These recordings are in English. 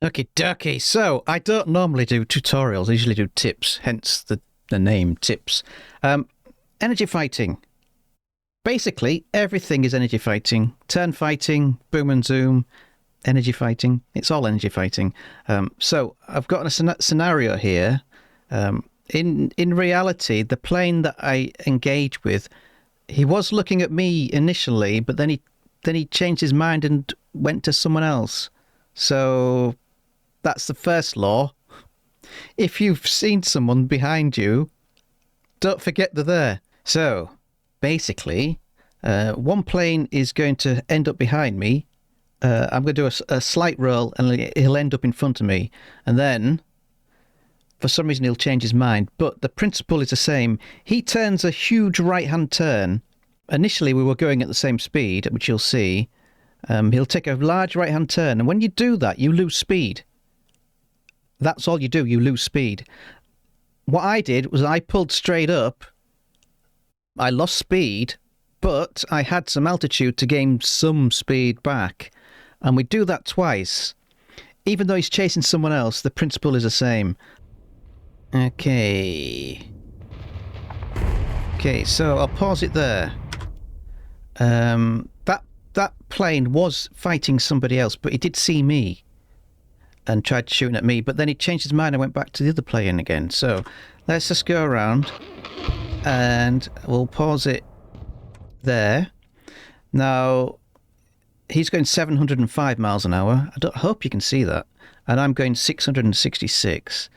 Okay, ducky. So I don't normally do tutorials. I usually do tips, hence the name tips. Energy fighting. Basically, everything is energy fighting. Turn fighting, boom and zoom, energy fighting. It's all energy fighting. So I've got a scenario here. In reality, the plane that I engage with, he was looking at me initially, but then he changed his mind and went to someone else. So that's the first law. If you've seen someone behind you, don't forget they're there. So basically, one plane is going to end up behind me. I'm going to do a slight roll and he'll end up in front of me. And then, for some reason, he'll change his mind. But the principle is the same. He turns a huge right-hand turn. Initially, we were going at the same speed, which you'll see. He'll take a large right-hand turn. And when you do that, you lose speed. That's all you do. You lose speed. What I did was I pulled straight up. I lost speed, but I had some altitude to gain some speed back. And we do that twice. Even though he's chasing someone else, the principle is the same. Okay. Okay, so I'll pause it there. That plane was fighting somebody else, but he did see me and tried shooting at me, but then he changed his mind and went back to the other plane again. So let's just go around and we'll pause it there. Now, he's going 705 miles an hour. I hope you can see that. And I'm going 666.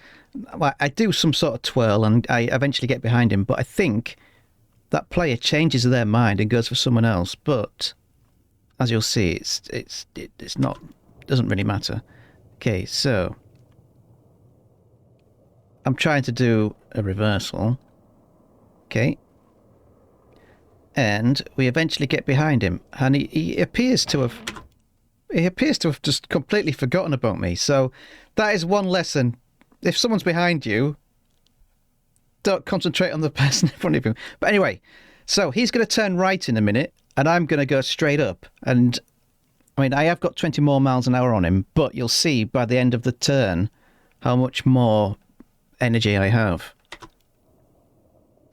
I do some sort of twirl and I eventually get behind him, but I think that player changes their mind and goes for someone else. But as you'll see, it's not, doesn't really matter. Okay, so I'm trying to do a reversal. Okay. And we eventually get behind him, and he appears to have just completely forgotten about me. So that is one lesson. If someone's behind you, don't concentrate on the person in front of you. But anyway, so he's going to turn right in a minute, and I'm going to go straight up. And I mean, I have got 20 more miles an hour on him, but you'll see by the end of the turn how much more energy I have.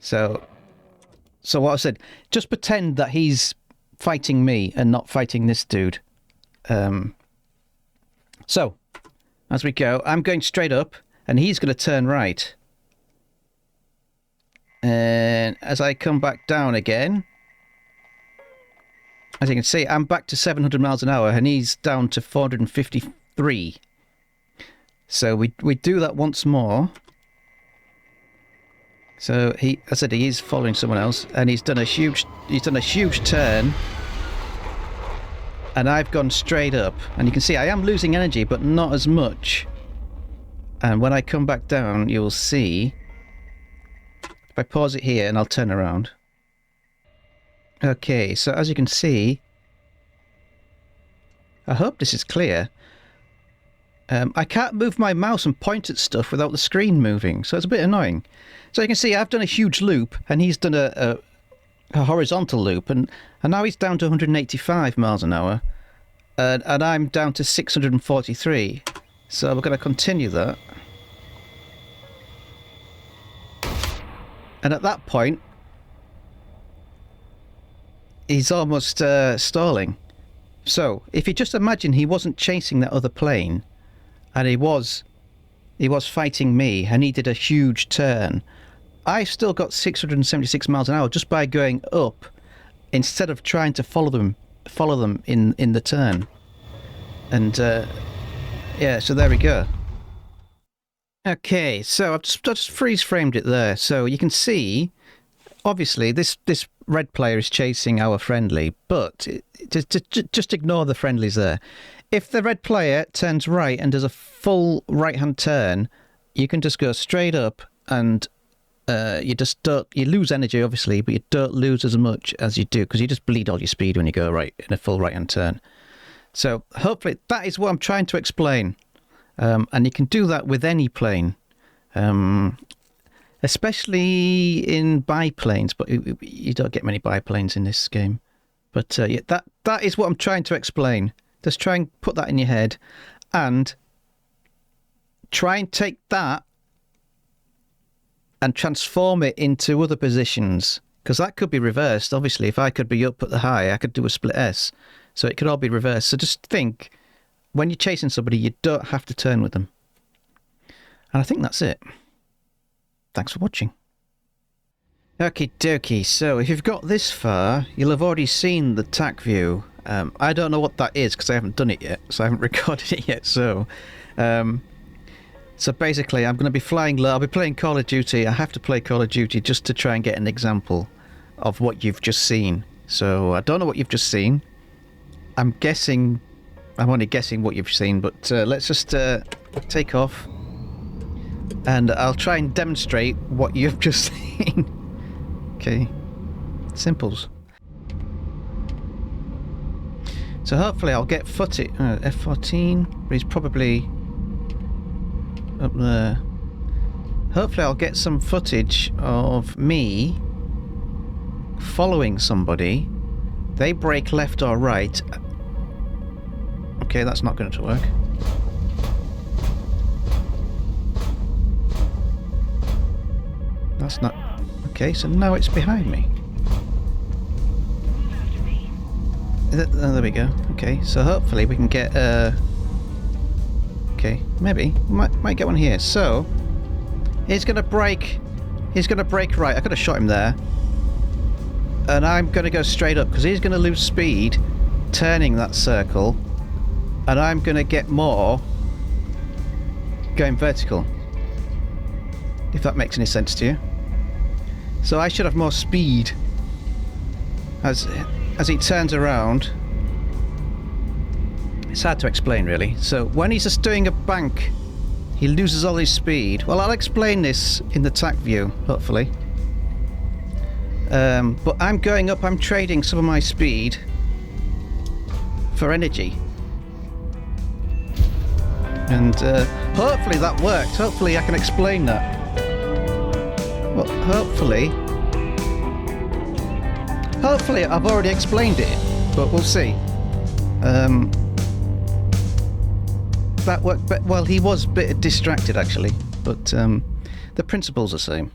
So what I said, just pretend that he's fighting me and not fighting this dude. So, as we go, I'm going straight up, and he's going to turn right. And as I come back down again, as you can see, I'm back to 700 miles an hour, and he's down to 453. So we do that once more. So I said he is following someone else, and he's done a huge turn, and I've gone straight up, and you can see I am losing energy, but not as much. And when I come back down, you'll see. If I pause it here, and I'll turn around. Okay, so as you can see, I hope this is clear. I can't move my mouse and point at stuff without the screen moving, so it's a bit annoying. So you can see I've done a huge loop, and he's done a horizontal loop, and now he's down to 185 miles an hour, and I'm down to 643. So we're going to continue that. And at that point, he's almost stalling. So if you just imagine he wasn't chasing that other plane, and he was fighting me, and he did a huge turn, I still got 676 miles an hour just by going up instead of trying to follow them in the turn. And yeah, so there we go. Okay, so I've just freeze framed it there, so you can see obviously this red player is chasing our friendly, but just ignore the friendlies there. If the red player turns right and does a full right-hand turn, you can just go straight up, and you lose energy obviously, but you don't lose as much as you do, because you just bleed all your speed when you go right in a full right-hand turn. So hopefully that is what I'm trying to explain, and you can do that with any plane, especially in biplanes, but you don't get many biplanes in this game. But yeah, that is what I'm trying to explain. Just try and put that in your head, and try and take that and transform it into other positions, because that could be reversed. Obviously, if I could be up at the high, I could do a split S. So it could all be reversed. So just think, when you're chasing somebody, you don't have to turn with them. And I think that's it. Thanks for watching. Okie dokie, so if you've got this far, you'll have already seen the tack view. I don't know what that is because I haven't done it yet, so I haven't recorded it yet. So basically I'm going to be flying low. I'll be playing Call of Duty. I have to play Call of Duty just to try and get an example of what you've just seen. So I don't know what you've just seen. I'm only guessing what you've seen, but let's just take off. And I'll try and demonstrate what you've just seen. Okay, simples. So hopefully I'll get footage. F14, but he's probably up there. Hopefully I'll get some footage of me following somebody. They brake left or right. Okay, that's not going to work. That's not... Okay, so now it's behind me. Oh, there we go. Okay, so hopefully we can get... Okay, maybe. Might get one here. So, he's going to brake... He's going to brake right. I could have shot him there. And I'm going to go straight up, because he's going to lose speed turning that circle. And I'm going to get more going vertical. If that makes any sense to you. So I should have more speed as he turns around. It's hard to explain really. So when he's just doing a bank, he loses all his speed. Well, I'll explain this in the tack view, hopefully. But I'm going up, I'm trading some of my speed for energy. And hopefully that worked. Hopefully I can explain that. Well, hopefully I've already explained it, but we'll see. That worked, well, he was a bit distracted actually, but the principle's the same.